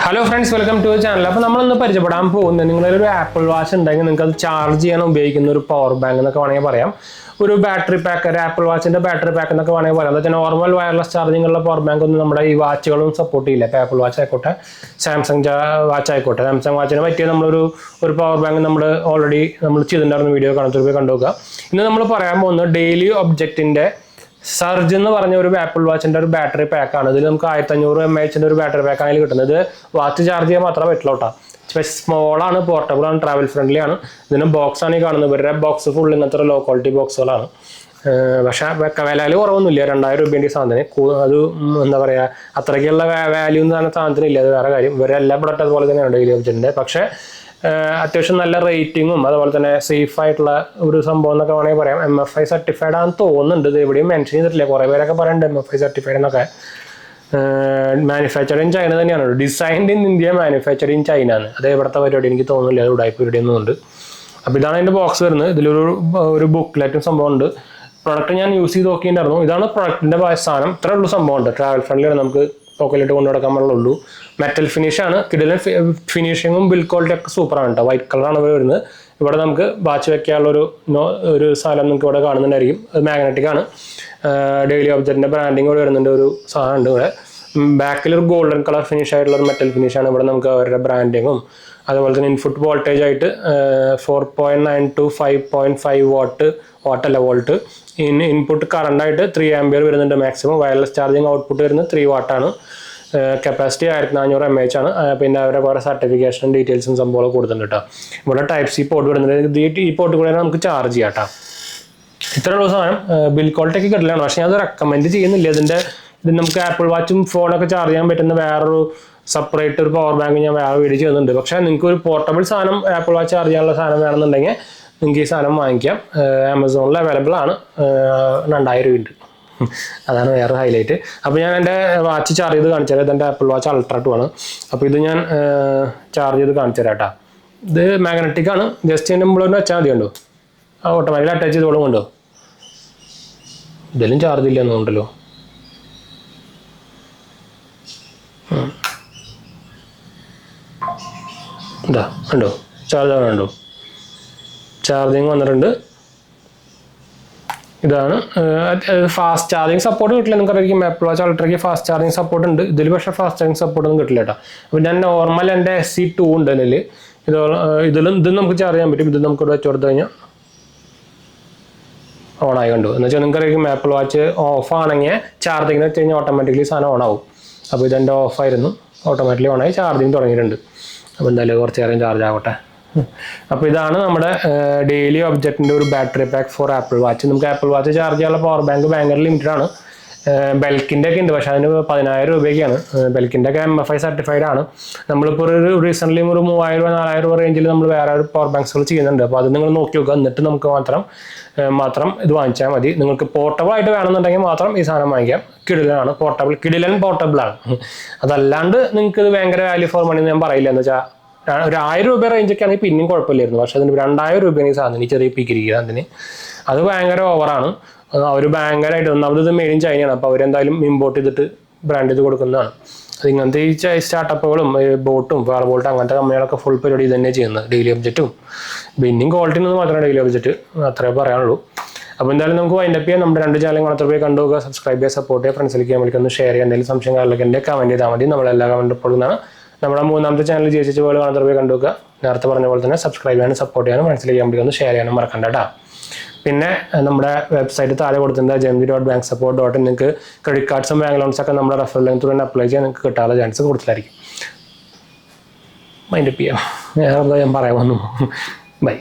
Hello friends, welcome to channel. അപ്പോൾ നമ്മളൊന്ന് പരിചയപ്പെടാൻ പോകുന്നത് നിങ്ങളൊരു ആപ്പിൾ വാച്ച് ഉണ്ടെങ്കിൽ നിങ്ങൾക്ക് അത് ചാർജ് ചെയ്യാൻ ഉപയോഗിക്കുന്ന ഒരു പവർ ബാങ്ക് എന്നൊക്കെ വേണമെങ്കിൽ പറയാം. ഒരു ബാറ്ററി പാക്ക്, ഒരു ആപ്പിൾ വാച്ചിൻ്റെ ബാറ്ററി പാക്ക് എന്നൊക്കെ വേണമെങ്കിൽ പറയാം. അതായത് നോർമൽ വയർലെസ് ചാർജിംഗ് ഉള്ള പവർ ബാങ്ക് ഒന്നും നമ്മുടെ ഈ വാച്ചുകളും സപ്പോർട്ട് ചെയ്യില്ല. ഇപ്പോൾ ആപ്പിൾ വാച്ച് ആയിക്കോട്ടെ, സാംസങ് വാച്ച് ആയിക്കോട്ടെ. സാംസങ് വാച്ചിനെ പറ്റിയ നമ്മളൊരു പവർ ബാങ്ക് നമ്മൾ ഓൾറെഡി ചെയ്തിട്ടുണ്ടായിരുന്ന വീഡിയോ കാണുമ്പോൾ കണ്ടുനോക്കുക. ഇന്ന് നമ്മൾ പറയാൻ പോകുന്നത് ഡെയിലി ഒബ്ജക്റ്റിൻ്റെ സർജ് എന്ന് പറഞ്ഞ ഒരു ആപ്പിൾ വാച്ചിൻ്റെ ഒരു ബാറ്ററി പാക്കാണ്. ഇതിൽ നമുക്ക് 1500 mAh ഒരു ബാറ്ററി പാക്കാണ് അതിൽ കിട്ടുന്നത്. വാച്ച് ചാർജ് ചെയ്യാൻ മാത്രമേ പറ്റുള്ളൂ കേട്ടോ. സ്മോളാണ്, പോർട്ടബിൾ ആണ്, ട്രാവൽ ഫ്രണ്ട്ലി ആണ്. ഇതിന് ബോക്സാണ് ഈ കാണുന്നത്. ഇവരുടെ ബോക്സ് ഫുൾ ഇങ്ങനത്തെ ലോ ക്വാളിറ്റി ബോക്സുകളാണ്. പക്ഷേ വിലയിൽ കുറവൊന്നുമില്ല. 2000 രൂപേൻ്റെ സാധനത്തിന്. അത് എന്താ പറയുക, അത്രയ്ക്കുള്ള വാല്യൂ എന്ന് പറഞ്ഞ സാധനത്തിന് ഇല്ല. അത് വേറെ കാര്യം. ഇവരെ എല്ലാ പ്രൊഡക്റ്റ് അതുപോലെ തന്നെയാണ് ഡെയിലി ഒബ്ജക്റ്റിൻ്റെ. പക്ഷേ അത്യാവശ്യം നല്ല റേറ്റിങ്ങും അതുപോലെ തന്നെ സേഫ് ആയിട്ടുള്ള ഒരു സംഭവം എന്നൊക്കെ വേണമെങ്കിൽ പറയാം. MFI സർട്ടിഫൈഡ് ആണെന്ന് തോന്നുന്നുണ്ട്. ഇത് എവിടെയും മെൻഷൻ ചെയ്തിട്ടില്ല. കുറേ പേരൊക്കെ പറയുന്നുണ്ട് MFI സർട്ടിഫൈഡ് എന്നൊക്കെ. മാനുഫാക്ചർ ഇൻ ചൈന തന്നെയാണ്. Designed in India, manufacture in China ആണ്. അത് എവിടുത്തെ പരിപാടി എനിക്ക് തോന്നുന്നില്ല. അത് ഉടായ്പ പരിപാടിയൊന്നുമുണ്ട്. അപ്പോൾ ഇതാണ് അതിൻ്റെ ബോക്സ് വരുന്നത്. ഇതിലൊരു ബുക്ക്ലെറ്റും സംഭവമുണ്ട്. പ്രൊഡക്റ്റ് ഞാൻ യൂസ് ചെയ്ത് നോക്കിയിട്ടുണ്ടായിരുന്നു. ഇതാണ് പ്രൊഡക്റ്റിൻ്റെ സാധനം. ഇത്രേ ഉള്ളൂ സംഭവമുണ്ട്. ട്രാവൽ ഫ്രണ്ട്ലിയാണ്, നമുക്ക് പോക്കറ്റിലിട്ട് കൊണ്ടു നടക്കാൻ പാടുള്ളൂ. മെറ്റൽ ഫിനിഷാണ്. കിടിലൻ ഫിനിഷിങ്ങും ബിൽ ക്വാളിറ്റി ഒക്കെ സൂപ്പറാണ് കേട്ടോ. വൈറ്റ് കളറാണ് ഇവിടെ വരുന്നത്. ഇവിടെ നമുക്ക് വാച്ച് വെക്കാനുള്ളൊരു സാധനം നിങ്ങൾക്ക് ഇവിടെ കാണുന്നുണ്ടായിരിക്കും. അത് മാഗ്നറ്റിക് ആണ്. ഡെയിലി ഒബ്ജക്റ്റിൻ്റെ ബ്രാൻഡിങ് ഇവിടെ വരുന്നുണ്ട്. ഒരു സാധനം ഉണ്ട് ഇവിടെ. ബാക്കിലൊരു ഗോൾഡൻ കളർ ഫിനിഷ് ആയിട്ടുള്ള ഒരു മെറ്റൽ ഫിനിഷാണ്. ഇവിടെ നമുക്ക് അവരുടെ ബ്രാൻഡിങ്ങും അതുപോലെ തന്നെ ഇൻപുട്ട് വോൾട്ടേജ് ആയിട്ട് 4.9 to 5.5 വോൾട്ട്. ഇൻപുട്ട് കറണ്ടായിട്ട് 3 ആംപിയർ വരുന്നുണ്ട് മാക്സിമം. വയർലെസ് ചാർജിങ് ഔട്ട്പുട്ട് വരുന്നത് 3 വാട്ടാണ്. കപ്പാസിറ്റി 1400 mAh ആണ്. പിന്നെ അവരുടെ കുറേ സർട്ടിഫിക്കേഷൻ ഡീറ്റെയിൽസും സംഭവം കൊടുത്തിട്ടുണ്ട് കേട്ടോ. ഇവിടെ Type-C പോർട്ട് വരുന്നുണ്ട്. ഈ പോർട്ട് കൂടെ നമുക്ക് ചാർജ് ചെയ്യാം കേട്ടോ. ഇത്രയുള്ള സാധനം. ബിൽ ക്വാളിറ്റി ഒക്കെ കിട്ടില്ലാണ്. പക്ഷേ ഞാൻ അത് റെക്കമെൻഡ് ചെയ്യുന്നില്ല. ഇത് നമുക്ക് ആപ്പിൾ വാച്ചും ഫോണൊക്കെ ചാർജ് ചെയ്യാൻ പറ്റുന്ന വേറൊരു സെപ്പറേറ്റ് ഒരു പവർ ബാങ്ക് ഞാൻ വേറെ വീഡിയോ ചെയ്യുന്നുണ്ട്. പക്ഷേ നിങ്ങൾക്ക് ഒരു പോർട്ടബിൾ സാധനം, ആപ്പിൾ വാച്ച് ചാർജ് ചെയ്യാനുള്ള സാധനം വേണമെന്നുണ്ടെങ്കിൽ നിങ്ങൾക്ക് ഈ സാധനം വാങ്ങിക്കാം. ആമസോണിൽ അവൈലബിൾ ആണ്. 2000 രൂപയുണ്ട്. അതാണ് വേറെ ഹൈലൈറ്റ്. അപ്പോൾ ഞാൻ എൻ്റെ വാച്ച് ചാർജ് ചെയ്ത് കാണിച്ചു തരാം. ഇതെൻ്റെ ആപ്പിൾ വാച്ച് Ultra 2 ആണ്. അപ്പോൾ ഇത് ഞാൻ ചാർജ് ചെയ്ത് കാണിച്ചു തരാം കേട്ടോ. ഇത് മാഗ്നറ്റിക് ആണ്. ജസ്റ്റ് ഇതിൻ്റെ മുകളിൽ വെച്ചാൽ മതി. കണ്ടോ, ഓട്ടോമാറ്റിക്കലി അറ്റാച്ച് ചെയ്തോളും. കണ്ടോ, ഇതിലും ചാർജ് ഇല്ല എന്നുണ്ടല്ലോ. എന്താ കണ്ടോ, ചാർജ് ആണോ, ചാർജിങ് വന്നിട്ടുണ്ട്. ഇതാണ് ഫാസ്റ്റ് ചാർജിങ് സപ്പോർട്ട് കിട്ടില്ല. നിങ്ങൾക്കറിയാം ആപ്പിൾ വാച്ച് അൾട്രയ്ക്ക് ഫാസ്റ്റ് ചാർജിങ് സപ്പോർട്ട് ഉണ്ട്. ഇതിൽ പക്ഷേ ഫാസ്റ്റ് ചാർജിങ് സപ്പോർട്ട് ഒന്നും കിട്ടില്ല കേട്ടോ. അപ്പോൾ ഞാൻ നോർമൽ എൻ്റെ SC2 ഉണ്ട് അതിൽ. ഇതിൽ നമുക്ക് ചാർജ് ചെയ്യാൻ പറ്റും. ഇത് നമുക്ക് ഇവിടെ വെച്ച് കൊടുത്തു കഴിഞ്ഞാൽ ഓണായി. കണ്ടു എന്ന് വെച്ചാൽ നിങ്ങൾക്കറിയാം ആപ്പിൾ വാച്ച് ഓഫ് ആണെങ്കിൽ ചാർജിങ്ങിന് വെച്ച് കഴിഞ്ഞാൽ ഓട്ടോമാറ്റിക്കലി സാധനം ഓണാവും. അപ്പോൾ ഇതെൻ്റെ ഓഫായിരുന്നു. ഓട്ടോമാറ്റിക്കലി ഓണായി ചാർജിങ് തുടങ്ങിയിട്ടുണ്ട്. അപ്പോൾ എന്തായാലും കുറച്ച് നേരം ചാർജ് ആവട്ടെ. അപ്പോൾ ഇതാണ് നമ്മുടെ ഡെയിലി ഒബ്ജക്റ്റിൻ്റെ ഒരു battery pack for Apple Watch. നമുക്ക് ആപ്പിൾ വാച്ച് ചാർജ് ചെയ്യാനുള്ള പവർ ബാങ്ക് ഭയങ്കര ലിമിറ്റഡ് ആണ്. ബെൽക്കിൻ്റെ ഒക്കെ ഉണ്ട്, പക്ഷേ അതിന് 10000 രൂപയ്ക്കാണ്. ബെൽക്കിൻ്റെ ഒക്കെ MFI സർട്ടിഫൈഡ് ആണ്. നമ്മളിപ്പോൾ റീസെൻ്റ്ലി ഒരു 3000-4000 രൂപ റേഞ്ചിൽ നമ്മൾ വേറെ ഒരു പവർ ബാങ്ക്സുകൾ ചെയ്യുന്നുണ്ട്. അപ്പോൾ അത് നിങ്ങൾ നോക്കി നോക്കുക. എന്നിട്ട് നമുക്ക് മാത്രം ഇത് വാങ്ങിച്ചാൽ മതി. നിങ്ങൾക്ക് പോർട്ടബിൾ ആയിട്ട് വേണമെന്നുണ്ടെങ്കിൽ മാത്രം ഈ സാധനം വാങ്ങിക്കാം. കിടിലൻ പോർട്ടബിൾ ആണ്. അതല്ലാണ്ട് നിങ്ങൾക്ക് ഇത് ഭയങ്കര വാല്യൂ ഫോർ മണി ഞാൻ പറയില്ല. എന്ന് വെച്ചാൽ ഒരു 1000 രൂപ റേഞ്ചൊക്കെ ആണെങ്കിൽ പിന്നെയും കുഴപ്പമില്ലായിരുന്നു. പക്ഷേ അതിന് 2000 രൂപയാണ് ഈ സാധനം. ഈ ചെറിയ പിക്കിരിക്കുക അതിന്. അത് ഭയങ്കര ഓവറാണ്. അവർ ഭയങ്കരമായിട്ട് ഒന്നാമത് ഇത് മെയ്ഡ് ഇൻ ചൈനയാണ്. അപ്പോൾ അവരെന്തായാലും ഇമ്പോർട്ട് ചെയ്തിട്ട് ബ്രാൻഡ് ചെയ്ത് കൊടുക്കുന്നതാണ്. അത് ഇങ്ങനത്തെ ഈ സ്റ്റാർട്ടപ്പുകളും ബോട്ടും ഫയർബോൾട്ടും അങ്ങനത്തെ കമ്പനികളൊക്കെ ഫുൾ പരിപാടി ഇത് തന്നെ ചെയ്യുന്നത്. ഡെയിലി ഒബ്ജക്റ്റും പിന്നെയും ക്വാളിറ്റി ഒന്നും മാത്രമേ ഡെയിലി ഒബ്ജക്റ്റ് അത്രേ പറയാനുള്ളൂ. അപ്പോൾ എന്തായാലും നമുക്ക് വൈൻഡപ്പ് ചെയ്യാം. നമ്മുടെ 2 ചാനലും മാത്രമേ പോയി കണ്ടുപോകുക, സബ്സ്ക്രൈബ് ചെയ്യുക, സപ്പോർട്ട് ചെയ്യുക, ഫ്രണ്ട്സിലേക്ക് വിളിക്കൊന്ന് ഷെയർ ചെയ്യുക. എന്തെങ്കിലും സംശയം കാര്യങ്ങളൊക്കെ എൻ്റെ കമൻറ്റ് ചെയ്താൽ മതി. നമ്മളെല്ലാ കമൻറ്റ് ഇപ്പോഴും നമ്മുടെ 3ാമത്തെ ചാനൽ ജയിച്ച പോലെ കാണാൻ പോയി കണ്ടുവെക്കുക. നേരത്തെ പറഞ്ഞ പോലെ തന്നെ സബ്സ്ക്രൈബ് ചെയ്യാനും സപ്പോർട്ട് ചെയ്യാനും ഫ്രണ്ട്സിലേക്ക് വിളിക്കൊന്ന് ഷെയർ ചെയ്യാനും മറക്കണ്ട കേട്ടോ. പിന്നെ നമ്മുടെ വെബ്സൈറ്റ് താഴെ കൊടുത്തിട്ടുണ്ട് jmg.banksupport.in. നിങ്ങൾക്ക് ക്രെഡിറ്റ് കാർഡ്സും ബാങ്ക് ലോൺസൊക്കെ നമ്മുടെ റെഫറൽ ലിങ്ക് തുടങ്ങി അപ്ലൈ ചെയ്യാൻ നിങ്ങൾക്ക് കിട്ടാനുള്ള ചാൻസ് കൂടുതലായിരിക്കും. മൈൻഡപ്പ് ചെയ്യാം. ഞാൻ പറയാൻ വന്നു. ബൈ.